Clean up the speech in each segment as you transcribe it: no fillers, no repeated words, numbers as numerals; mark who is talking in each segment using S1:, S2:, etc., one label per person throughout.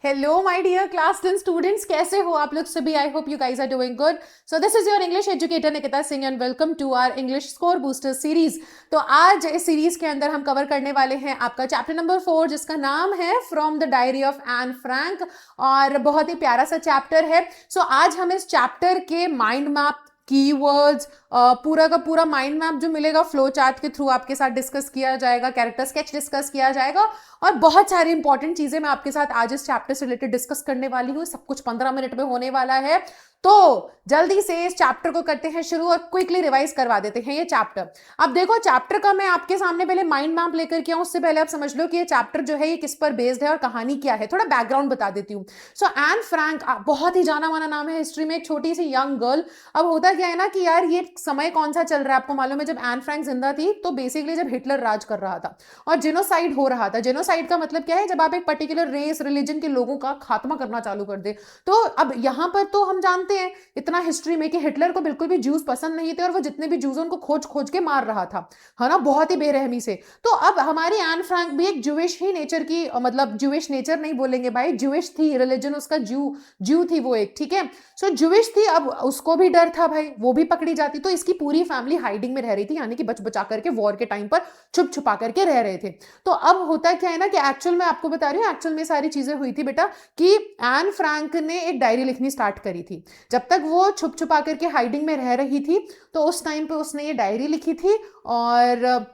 S1: Hello my dear class 10 students, कैसे हो आप लोग सभी? I hope you guys are doing good. So this is your English educator Nikita Singh and welcome to our English score booster series. तो आज इस series के अंदर हम कवर करने वाले हैं आपका चैप्टर नंबर 4, जिसका नाम है from the diary of Anne Frank, और बहुत ही प्यारा सा चैप्टर है। सो आज हम इस चैप्टर के माइंड मैप, कीवर्ड्स, पूरा का पूरा माइंड मैप जो मिलेगा फ्लो चार्ट के थ्रू आपके साथ डिस्कस किया जाएगा, कैरेक्टर स्केच डिस्कस किया जाएगा, और बहुत सारी इंपॉर्टेंट चीजें मैं आपके साथ आज इस चैप्टर से रिलेटेड डिस्कस करने वाली हूँ। सब कुछ 15 मिनट में होने वाला है, तो जल्दी से इस चैप्टर को करते हैं शुरू और क्विकली रिवाइज करवा देते हैं ये चैप्टर। अब देखो, चैप्टर का मैं आपके सामने पहले माइंड मैप लेकर के आऊं, उससे पहले आप समझ लो कि ये चैप्टर जो है ये किस पर बेस्ड है और कहानी क्या है। थोड़ा बैकग्राउंड बता देती हूँ। सो एन फ्रैंक बहुत ही जाना माना नाम है हिस्ट्री में, एक छोटी सी यंग गर्ल। अब होता क्या है ना कि यार ये समय कौन सा चल रहा है आपको मालूम है? जब एन फ्रैंक जिंदा थी, तो बेसिकली जब हिटलर राज कर रहा था और जेनोसाइड हो रहा था। जेनोसाइड का मतलब क्या है? जब आप एक पर्टिकुलर रेस रिलीजन के लोगों का खात्मा करना चालू कर दे। तो अब यहां पर तो हम जानते हैं इतना हिस्ट्री में कि हिटलर को बिल्कुल भी जूस पसंद नहीं थे और वो जितने भी जूस उनको खोज खोज के मार रहा था, है ना, बहुत ही बेरहमी से। तो अब हमारी एन फ्रैंक भी एक जूइश ही नेचर की, मतलब जूइश नेचर नहीं बोलेंगे भाई, जूइश थी, रिलीजन उसका जू थी वो एक, ठीक है। सो जूइश थी। अब उसको भी डर था भाई, वो भी पकड़ी जाती। तो इसकी पूरी फैमिली हाइडिंग में रह रही थी, यानी कि बच बचा करके वॉर के टाइम पर छुप छुपा करके रह रहे थे। तो अब होता क्या है ना कि एक्चुअल में आपको बता रही हूँ, एक्चुअल में सारी चीजें हुई थी बेटा कि एन फ्रैंक ने एक डायरी लिखनी स्टार्ट करी थी। जब तक वो छुप छुपा करके हाइडिंग में रह रही थी, तो उस टाइम पे उसने ये डायरी लिखी थी। और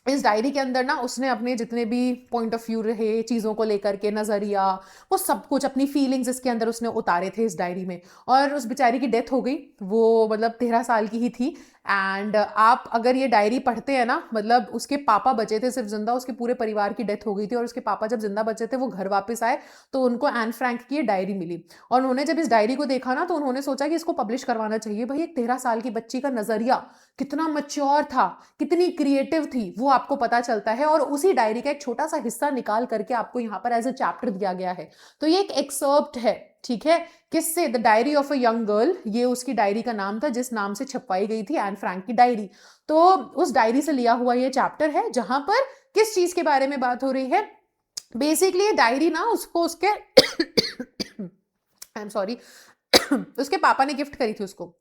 S1: इस डायरी के अंदर ना उसने अपने जितने भी पॉइंट ऑफ व्यू रहे चीज़ों को लेकर के, नज़रिया, वो सब कुछ, अपनी फीलिंग्स इसके अंदर उसने उतारे थे इस डायरी में। और उस बेचारी की डेथ हो गई, वो मतलब 13 साल की ही थी। एंड आप अगर ये डायरी पढ़ते हैं ना, मतलब उसके पापा बचे थे सिर्फ जिंदा, उसके पूरे परिवार की डेथ हो गई थी, और उसके पापा जब जिंदा बचे थे वो घर वापस आए, तो उनको एन फ्रैंक की ये डायरी मिली। और उन्होंने जब इस डायरी को देखा ना, तो उन्होंने सोचा कि इसको पब्लिश करवाना चाहिए। भाई, एक 13 साल की बच्ची का नजरिया कितना मैच्योर था, कितनी क्रिएटिव थी, वो आपको पता चलता है। और उसी डायरी का एक छोटा सा हिस्सा निकाल करके आपको यहाँ पर एज अ चैप्टर दिया गया है। तो ये एक एक्सर्प्ट है, ठीक है, किससे? The diary of a young girl, ये उसकी डायरी का नाम था जिस नाम से छपवाई गई थी एन फ्रैंक की डायरी। तो उस डायरी से लिया हुआ ये चैप्टर है, जहां पर किस चीज के बारे में बात हो रही है? बेसिकली ये डायरी ना उसको उसके आई एम सॉरी उसके पापा ने गिफ्ट करी थी उसको,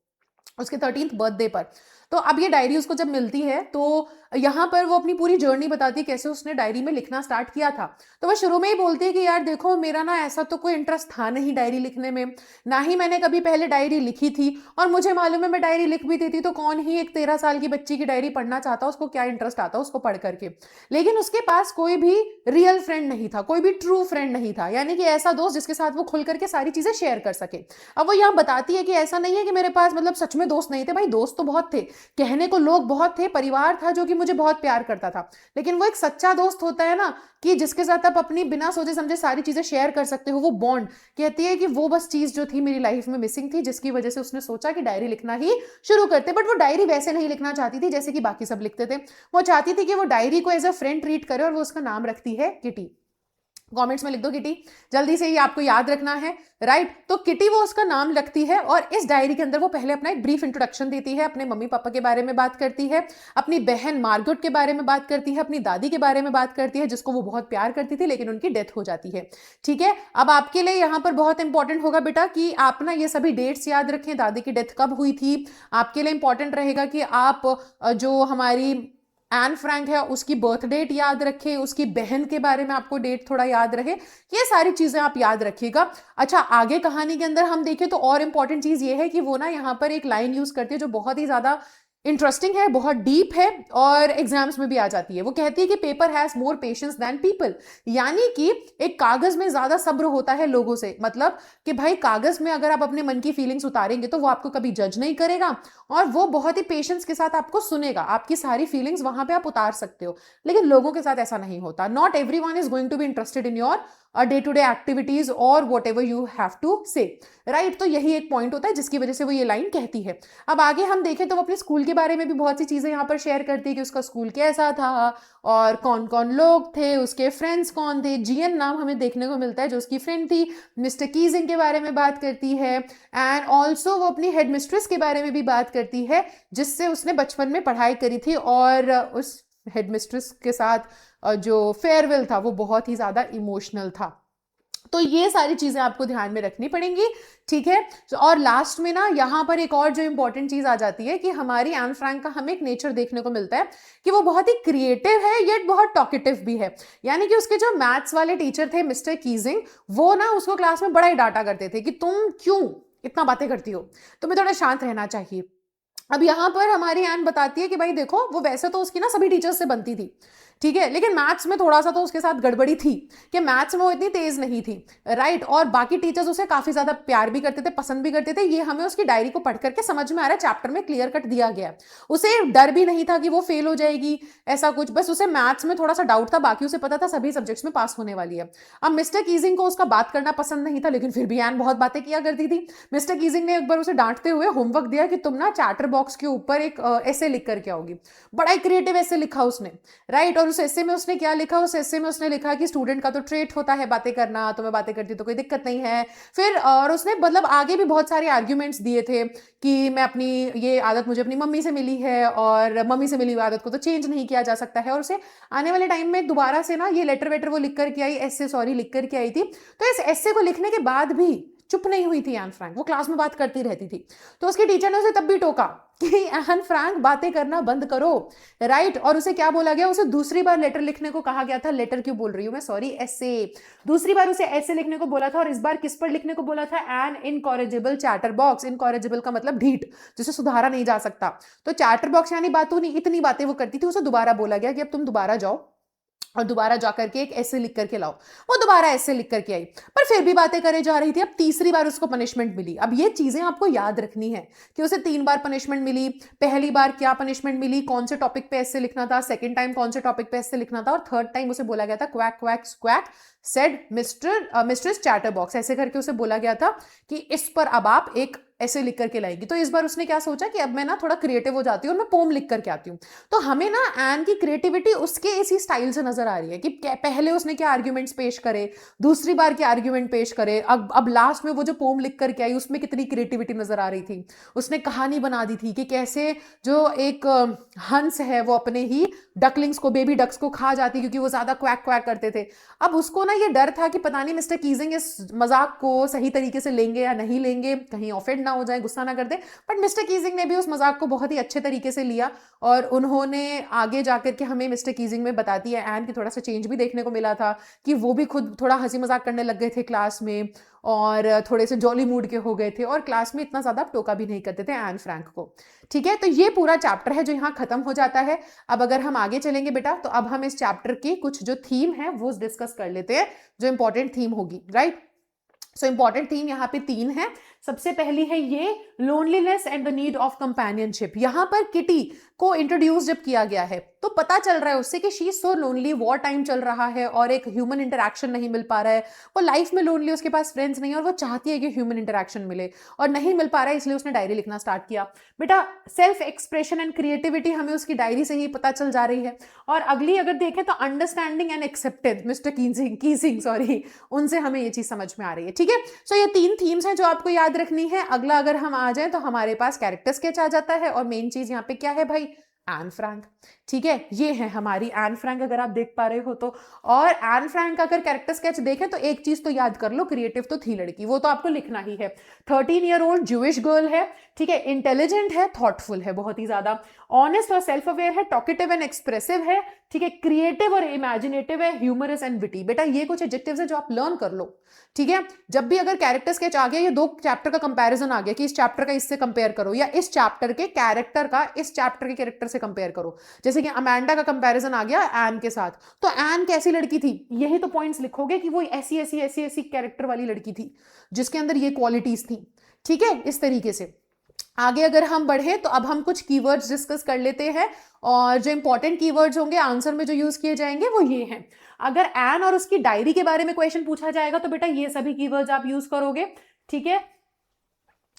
S1: उसके 13th बर्थडे पर। तो अब ये डायरी उसको जब मिलती है, तो यहाँ पर वो अपनी पूरी जर्नी बताती है कैसे उसने डायरी में लिखना स्टार्ट किया था। तो वो शुरू में ही बोलती है कि यार देखो, मेरा ना ऐसा तो कोई इंटरेस्ट था नहीं डायरी लिखने में, ना ही मैंने कभी पहले डायरी लिखी थी। और मुझे मालूम है मैं डायरी लिख भी देती तो कौन ही एक 13 साल की बच्ची की डायरी पढ़ना चाहता, उसको क्या इंटरेस्ट आता उसको पढ़ करके। लेकिन उसके पास कोई भी रियल फ्रेंड नहीं था, कोई भी ट्रू फ्रेंड नहीं था, यानी कि ऐसा दोस्त जिसके साथ वो खुल करके सारी चीजें शेयर कर सके। अब वो यहाँ बताती है कि ऐसा नहीं है कि मेरे पास मतलब सच में दोस्त नहीं थे, भाई दोस्त तो बहुत थे, कहने को लोग बहुत थे, परिवार था जो कि मुझे बहुत प्यार करता था। लेकिन वो एक सच्चा दोस्त होता है ना, कि जिसके साथ आप अपनी बिना सोचे समझे सारी चीजें शेयर कर सकते हो, वो बॉन्ड। कहती है कि वो बस चीज जो थी मेरी लाइफ में मिसिंग थी, जिसकी वजह से उसने सोचा कि डायरी लिखना ही शुरू करते। बट वो डायरी वैसे नहीं लिखना चाहती थी जैसे कि बाकी सब लिखते थे। वो चाहती थी कि वो डायरी को एज अ फ्रेंड ट्रीट करे, और वो उसका नाम रखती है किटी। कमेंट्स में लिख दो किटी, जल्दी से, ये आपको याद रखना है, राइट। तो किटी वो उसका नाम लगती है। और इस डायरी के अंदर वो पहले अपना एक ब्रीफ इंट्रोडक्शन देती है, अपने मम्मी पापा के बारे में बात करती है, अपनी बहन मार्गरेट के बारे में बात करती है, अपनी दादी के बारे में बात करती है जिसको वो बहुत प्यार करती थी, लेकिन उनकी डेथ हो जाती है। ठीक है, अब आपके लिए यहाँ पर बहुत इंपॉर्टेंट होगा बेटा कि आप ना ये सभी डेट्स याद रखें, दादी की डेथ कब हुई थी। आपके लिए इंपॉर्टेंट रहेगा कि आप जो हमारी एन फ्रैंक है उसकी बर्थ डेट याद रखें, उसकी बहन के बारे में आपको डेट थोड़ा याद रहे, ये सारी चीजें आप याद रखिएगा। अच्छा, आगे कहानी के अंदर हम देखें तो और इंपॉर्टेंट चीज ये है कि वो ना यहाँ पर एक लाइन यूज करती है जो बहुत ही ज्यादा इंटरेस्टिंग है, बहुत डीप है, और एग्जाम्स में भी आ जाती है। वो कहती है कि paper has more patience than people, यानी कि एक कागज में ज्यादा सब्र होता है लोगों से। मतलब कि भाई कागज में अगर आप अपने मन की फीलिंग्स उतारेंगे तो वो आपको कभी जज नहीं करेगा, और वो बहुत ही पेशेंस के साथ आपको सुनेगा, आपकी सारी फीलिंग्स वहां पे आप उतार सकते हो। लेकिन लोगों के साथ ऐसा नहीं होता। Not everyone is going to be interested in your day to day activities और whatever you have to say, right. तो यही एक पॉइंट होता है जिसकी वजह से वो ये लाइन कहती है। अब आगे हम देखें तो वो अपने स्कूल के बारे में भी बहुत सी चीजें यहाँ पर शेयर करती है कि उसका स्कूल कैसा था, और कौन कौन लोग थे, उसके फ्रेंड्स कौन थे। जीएन नाम हमें देखने को मिलता है जो उसकी फ्रेंड थी। मिस्टर कीजिंग के बारे में बात करती है, एंड ऑल्सो वो अपनी हेड मिस्ट्रेस के बारे में भी बात करती है जिससे उसने बचपन में पढ़ाई करी थी। और उस हेड मिस्ट्रेस के साथ जो फेयरवेल था वो बहुत ही ज्यादा इमोशनल था। तो ये सारी चीजें आपको ध्यान में रखनी पड़ेंगी, ठीक है। और लास्ट में ना यहाँ पर एक और जो इंपॉर्टेंट चीज आ जाती है कि हमारी एन फ्रैंक का हमें एक नेचर देखने को मिलता है कि वो बहुत ही क्रिएटिव है येट बहुत टॉकेटिव भी है। यानी कि उसके जो मैथ्स वाले टीचर थे मिस्टर कीजिंग, वो ना उसको क्लास में बड़ा ही डांटा करते थे कि तुम क्यों इतना बातें करती हो, तुम्हें थोड़ा शांत रहना चाहिए। अब यहाँ पर हमारी एन बताती है कि भाई देखो, वो वैसे तो उसकी ना सभी टीचर्स से बनती थी, ठीक है, लेकिन मैथ्स में थोड़ा सा तो उसके साथ गड़बड़ी थी कि मैथ्स में वो इतनी तेज नहीं थी, राइट। और बाकी टीचर्स उसे काफी ज्यादा प्यार भी करते थे, पसंद भी करते थे। ये हमें उसकी डायरी को पढ़ करके समझ में आ रहा है, चैप्टर में क्लियर कट दिया गया है। उसे डर भी नहीं था कि वो फेल हो जाएगी, ऐसा कुछ, बस उसे मैथ्स में थोड़ा सा डाउट था, बाकी उसे पता था सभी सब्जेक्ट्स में पास होने वाली है। अब मिस्टर कीजिंग को उसका बात करना पसंद नहीं था, लेकिन फिर भी एन बहुत बातें किया करती थी। मिस्टर कीजिंग ने एक बार उसे डांटते हुए होमवर्क दिया कि तुम ना चैटर बॉक्स के ऊपर एक ऐसे लिख करके आओगी। बड़ा ही क्रिएटिव ऐसे लिखा उसने, राइट। और उस ऐसे में उसने क्या लिखा, उस ऐसे में उसने लिखा कि स्टूडेंट का तो ट्रेट होता है बातें करना, तो मैं बातें करती तो कोई दिक्कत नहीं है। फिर और उसने मतलब आगे भी बहुत सारे आर्ग्यूमेंट्स दिए थे कि मैं अपनी ये आदत मुझे अपनी मम्मी से मिली है और मम्मी से मिली हुई आदत को तो चेंज नहीं किया जा सकता है। और उसे आने वाले टाइम में दोबारा से ना ये लेटर वेटर वो लिख करके आई, ऐसे सॉरी लिख करके आई थी। तो इस ऐसे को लिखने के बाद भी चुप नहीं हुई थी एन फ्रैंक, वो क्लास में बात करती रहती थी। तो उसकी टीचर ने उसे तब भी टोका कि एन फ्रैंक बातें करना बंद करो, राइट। और उसे क्या बोला गया, उसे दूसरी बार लेटर लिखने को कहा गया था, लेटर क्यों बोल रही हूं मैं, सॉरी, ऐसे। दूसरी बार उसे ऐसे लिखने को बोला था, और इस बार किस पर लिखने को बोला था, N incorrigible chatter box. Incorrigible का मतलब ढीठ, जिसे सुधारा नहीं जा सकता। तो चैटर बॉक्स यानी बातों नहीं, इतनी बातें वो करती थी, उसे दोबारा बोला गया कि अब तुम दोबारा जाओ और दोबारा जाकर के एक ऐसे लिख करके लाओ। वो दोबारा ऐसे लिख करके आई, पर फिर भी बातें करे जा रही थी। अब तीसरी बार उसको पनिशमेंट मिली। अब ये चीजें आपको याद रखनी है कि उसे 3 बार पनिशमेंट मिली। पहली बार क्या पनिशमेंट मिली, कौन से टॉपिक पे ऐसे लिखना था, सेकंड टाइम कौन से टॉपिक पे ऐसे लिखना था, और थर्ड टाइम उसे बोला गया था quack quack squawk said mistress chatterbox, ऐसे करके उसे बोला गया था कि इस पर अब आप एक ऐसे लिख करके लाएगी। तो इस बार उसने क्या सोचा कि अब मैं ना थोड़ा क्रिएटिव हो जाती हूँ और मैं पोम लिख करके आती हूँ। तो हमें ना एन की क्रिएटिविटी उसके इसी स्टाइल से नजर आ रही है कि पहले उसने क्या आर्ग्यूमेंट्स पेश करे, दूसरी बार क्या आर्ग्यूमेंट पेश करे, अब लास्ट में वो जो पोम लिख करके आई उसमें कितनी क्रिएटिविटी नजर आ रही थी। उसने कहानी बना दी थी कि कैसे जो एक हंस है वो अपने ही डकलिंग्स को, बेबी डक्स को खा जाती क्योंकि वो ज्यादा क्वैक क्वैक करते थे। अब उसको ना ये डर था कि पता नहीं मिस्टर कीजिंग इस मजाक को सही तरीके से लेंगे या नहीं लेंगे, कहीं ऑफेंड ना हो जाए, गुस्सा ना कर दे। बट मिस्टर कीजिंग ने भी उस मजाक को बहुत ही अच्छे तरीके से लिया, और उन्होंने आगे जाकर के हमें मिस्टर कीजिंग में बताती है एन की थोड़ा सा चेंज भी देखने को मिला था कि वो भी खुद थोड़ा हंसी मजाक करने लग गए थे क्लास में, और थोड़े से जॉली मूड के हो गए थे, और क्लास में इतना ज्यादा टोका भी नहीं करते थे एन फ्रैंक को। ठीक है, तो ये पूरा चैप्टर है जो यहाँ खत्म हो जाता है। अब अगर हम आगे चलेंगे बेटा, तो अब हम इस चैप्टर की कुछ जो थीम है वो डिस्कस कर लेते हैं, जो इंपॉर्टेंट थीम होगी, राइट। सो इंपॉर्टेंट थीम यहाँ पे 3 है। सबसे पहली है ये loneliness and the need of companionship. यहाँ पर किटी को इंट्रोड्यूस जब किया गया है तो पता चल रहा है उससे कि she is so lonely, war time चल रहा है और एक ह्यूमन इंटरेक्शन नहीं मिल पा रहा है, वो लाइफ में लोनली, उसके पास फ्रेंड्स नहीं है और वो चाहती है कि ह्यूमन इंटरेक्शन मिले और नहीं मिल पा रहा है, इसलिए उसने डायरी लिखना स्टार्ट किया। बेटा सेल्फ एक्सप्रेशन एंड क्रिएटिविटी हमें उसकी डायरी से ही पता चल जा रही है। और अगली अगर देखें तो understanding and acceptance mister Keesing sorry, उनसे हमें ये चीज समझ में आ रही है। ठीक है, सो ये 3 थीम्स हैं जो आपको याद रखनी है। अगला अगर हम आ जाए तो हमारे पास कैरेक्टर स्केच आ जाता है, और मेन चीज यहाँ पे क्या है भाई, एन फ्रैंक। ठीक है, ये है हमारी एन फ्रैंक, अगर आप देख पा रहे हो तो। और एन फ्रैंक का अगर कैरेक्टर स्केच देखें तो एक चीज तो याद कर लो, क्रिएटिव तो थी लड़की, वो तो आपको लिखना ही है। 13 ईयर ओल्ड ज्यूइश गर्ल है, ठीक है, इंटेलिजेंट है, थॉटफुल है बहुत ही ज्यादा, ऑनेस्ट और सेल्फ अवेयर है, टॉकेटिव एंड एक्सप्रेसिव है, ठीक है, क्रिएटिव और इमेजिनेटिव है, ह्यूमरस एंड विटी। बेटा ये कुछ एडजेक्टिव्स है जो आप लर्न कर लो। ठीक है, जब भी अगर कैरेक्टर स्केच आ गया, ये 2 चैप्टर का कंपैरिजन आ गया कि इस चैप्टर का इससे कंपेयर करो, या इस चैप्टर के कैरेक्टर का इस चैप्टर के कैरेक्टर से कंपेयर करो। जैसे कि अमेंडा का कंपैरिजन आ गया एन के साथ, तो एन कैसी लड़की थी, यही तो पॉइंट्स लिखोगे कि वो ऐसी ऐसी ऐसी ऐसी कैरेक्टर वाली लड़की थी जिसके अंदर ये क्वालिटीज थी। ठीक है, इस तरीके से आगे अगर हम बढ़े तो अब हम कुछ कीवर्ड्स डिस्कस कर लेते हैं, और जो इंपॉर्टेंट कीवर्ड्स होंगे आंसर में जो यूज किए जाएंगे वो ये हैं। अगर एन और उसकी डायरी के बारे में क्वेश्चन पूछा जाएगा तो बेटा ये सभी कीवर्ड्स आप यूज करोगे। ठीक है,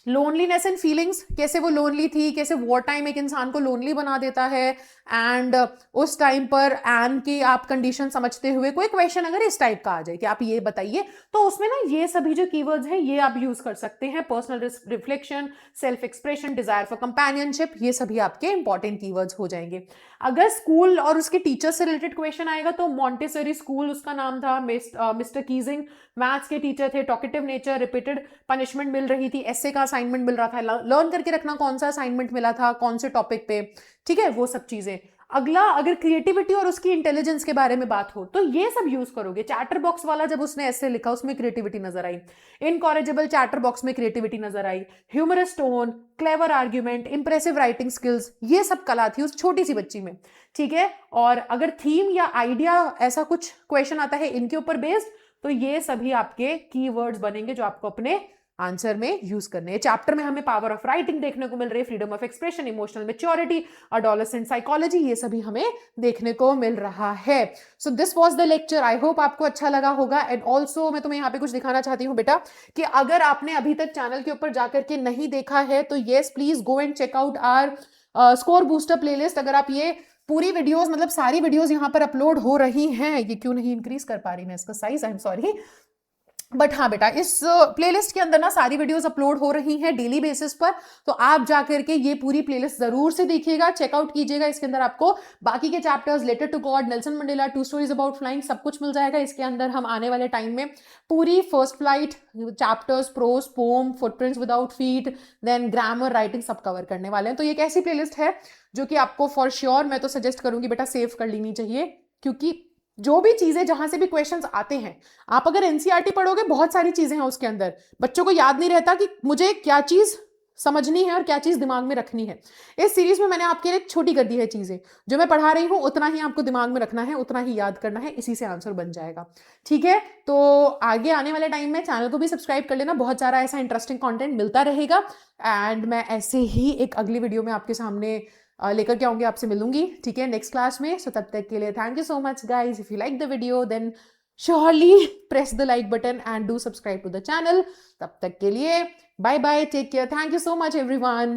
S1: लोनलीनेस एंड फीलिंग्स, कैसे वो लोनली थी, कैसे वॉर टाइम एक इंसान को लोनली बना देता है। एंड उस टाइम पर एन की आप कंडीशन समझते हुए कोई क्वेश्चन अगर इस टाइप का आ जाए कि आप ये बताइए, तो उसमें ना ये सभी जो कीवर्ड्स हैं ये आप यूज कर सकते हैं। Personal reflection, self expression, desire for companionship, ये सभी आपके इंपॉर्टेंट कीवर्ड्स हो जाएंगे। अगर स्कूल और उसके टीचर से रिलेटेड क्वेश्चन आएगा तो मॉन्टेसरी स्कूल उसका नाम था, मिस्टर कीजिंग मैथ्स के टीचर थे, टॉकेटिव नेचर, रिपीटेड पनिशमेंट मिल रही थी, एसए का असाइनमेंट मिल रहा था, लर्न करके रखना कौन सा असाइनमेंट मिला था कौन से टॉपिक पे, ठीक है, वो सब चीजें। अगला, अगर क्रिएटिविटी और उसकी इंटेलिजेंस के बारे में बात हो तो ये सब यूज करोगे। चैटर बॉक्स वाला जब उसने ऐसे लिखा उसमें क्रिएटिविटी नजर आई, इनकॉरेजिबल चैटर बॉक्स में क्रिएटिविटी नजर आई, humorous tone, clever argument, impressive writing skills, ये सब कला थी उस छोटी सी बच्ची में, ठीक है। और अगर थीम या आइडिया ऐसा कुछ क्वेश्चन आता है इनके ऊपर बेस्ड, तो ये सभी आपके कीवर्ड्स बनेंगे जो आपको अपने आंसर में यूज करने हैं। चैप्टर में हमें पावर ऑफ राइटिंग देखने को मिल रही है, freedom of expression, emotional maturity, adolescent psychology, ये सभी हमें देखने को मिल रहा है। So this was the lecture, I hope आपको अच्छा लगा होगा। एंड ऑल्सो मैं तुम्हें यहाँ पे कुछ दिखाना चाहती हूँ बेटा, कि अगर आपने अभी तक चैनल के ऊपर जाकर के नहीं देखा है तो yes please go and check out our score booster playlist. अगर आप ये पूरी वीडियोस, मतलब सारी वीडियोस यहाँ पर अपलोड हो रही हैं, ये क्यों नहीं इंक्रीज कर पा रही मैं इसका size, I am sorry, but हाँ बेटा, इस प्लेलिस्ट के अंदर ना सारी वीडियोस अपलोड हो रही हैं डेली बेसिस पर, तो आप जाकर के ये पूरी प्लेलिस्ट जरूर से देखिएगा, चेकआउट कीजिएगा। इसके अंदर आपको बाकी के chapters, letter to God, Nelson Mandela, two stories about flying, सब कुछ मिल जाएगा। इसके अंदर हम आने वाले टाइम में पूरी first flight chapters, prose, poem, footprints without feet, then grammar, writing, सब कवर करने वाले हैं। तो ये एक ऐसी प्लेलिस्ट है जो कि आपको फॉर श्योर मैं तो सजेस्ट करूंगी बेटा सेव कर लेनी चाहिए, क्योंकि जो भी चीजें, जहां से भी क्वेश्चंस आते हैं, आप अगर एनसीईआरटी पढ़ोगे बहुत सारी चीजें हैं उसके अंदर, बच्चों को याद नहीं रहता कि मुझे क्या चीज समझनी है और क्या चीज दिमाग में रखनी है। इस सीरीज में मैंने आपके लिए छोटी कर दी है चीजें, जो मैं पढ़ा रही हूं उतना ही आपको दिमाग में रखना है, उतना ही याद करना है, इसी से आंसर बन जाएगा, ठीक है। तो आगे आने वाले टाइम में चैनल को भी सब्सक्राइब कर लेना, बहुत सारा ऐसा इंटरेस्टिंग कंटेंट मिलता रहेगा। एंड मैं ऐसे ही एक अगली वीडियो में आपके सामने लेकर के आऊंगी, आपसे मिलूंगी, ठीक है, नेक्स्ट क्लास में। सो तब तक के लिए thank you so much guys. If you like the video then surely press the like button and do subscribe to the channel. तब तक के लिए bye bye, take care, thank you so much everyone.